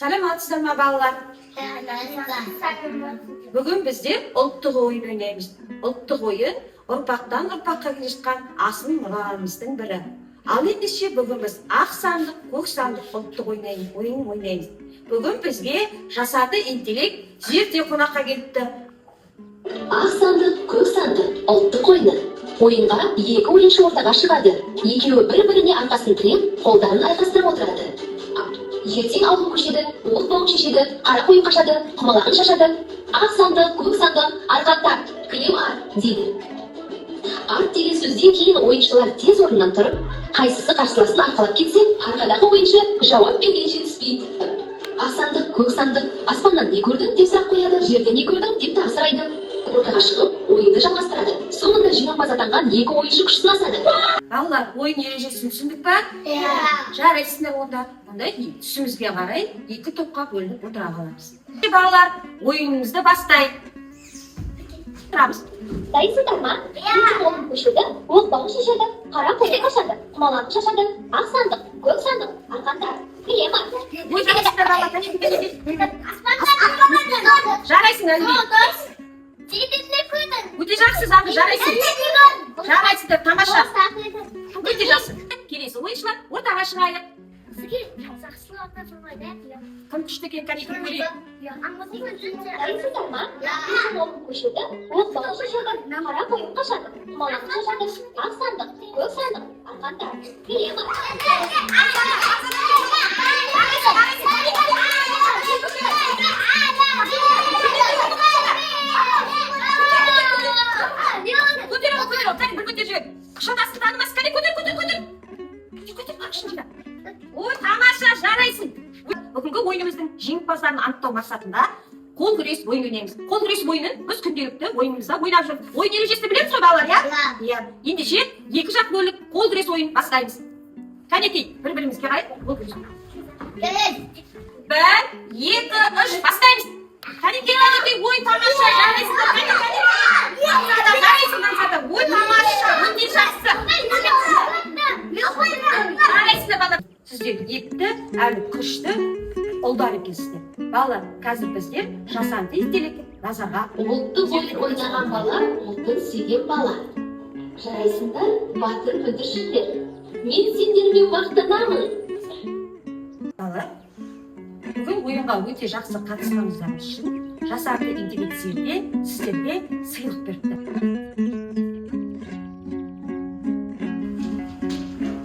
Саламатсыздар ма балалар? Бүгін бізде ұлттық ойын ойнаймыз. Ұлттық ойын ұрпақтан ұрпаққа келе жатқан асыл мұрамыздың бірі. Ал ендеше бүгін біз ақ сандық, көк сандық ұлттық ойын ойнаймыз. Бүгін бізге жасанды интеллект зерттеу қонаққа келіпті. Ақ сандық, көк сандық ұлттық ойыны. Ойынға екі ойыншы ортаға шығады. Екеуі бір-біріне арқасын тіреп, қолдарын айқастырып отырады. Ертең ауыл көшеді, ол бауын шешеді, қара қойын қашады, құмалағын шашады. Ақ сандық, көк сандық, арқа тарт, кілем арт дейді. Арт деген сөзден кейін ойыншылар тез орнынан тұрып, қайсысы қарсыласын арқалап кетсе, арқадағы ойыншы жауап бергенше түспейді. Ақ сандық, көк сандық, аспаннан не көрдің деп сұрақ қояды, жерде не көрдің деп тағы сұрайды. Ортаға шығып, ойынды жалғастырады. Соңында жеңімпаз атанған екі ойыншы күш сынасады. Балалар, ойын ережесін түсіндік па? Жарайсыңдар онда. Онда түсімізге қарай екі топқа бөлініп отыра қаламыз. Балалар, ойынымызды бастайық. Тұрамыз. Дайынсыздар ма? Екі қолын көшеді, ол бауын шешеді, қара қойын қашады, құмалағын шашады. Ақ сандық, көк сандық, арқанда кілем арт. Жарайсыңдар. Өте жақсы заңды, жарайсың. Жарайсыңдар, тамаша. Өте жақсы. Келесі ойыншылар ортаға шығайық. Кім күшті екен, кәнекей көрейік. Дайынсыздар ма? Екі қолын көшеді, ол бауын шешеді, қара қойын қашады, құмалағын шашады. Ақ сандық, көк сандық, арқанда кілем Шатасын танымас, кәне көтер. Ой, тамаша, жарайсың. Бүгінгі ойынымыздың жеңімпаздарын анықтау мақсатында қол күрес ойын ойнаймыз. Қол күрес ойынын біз күнделікті ойынымызда ойнап жүрміз. Ойын ережесін білеміз ғой балалар, иә? Ендеше екі жақ бөліп қол күрес ойын бастаймыз. Кәнекей, бір-бірімізге қарай қол күрес. 1, 2, 3 бастаймыз. Кәнекей, ой, тамаша, жарайсыңдар. Ой, тамаша, өте жақсы. Жарайсыңдар балалар. Сіздер епті, әрі күшті ұлдар екенсіздер. Балалар, қазір біздер жасанды интеллектті назарға ұлттық ойын ойнаған бала, ұлтын сүйген бала. Жарайсыңдар, батыр бүлдіршіндер. Мен сендермен мақтанамын. Балалар, бүгін ойынға өте жақсы қатысқаныңыздар үшін жасанды интеллект зерттеу сіздерге сыйлық берді.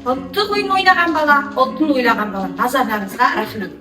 Ұлттық ойын ойнаған бала, ұлтын ойлаған бала. Назарларыңызға рахмет.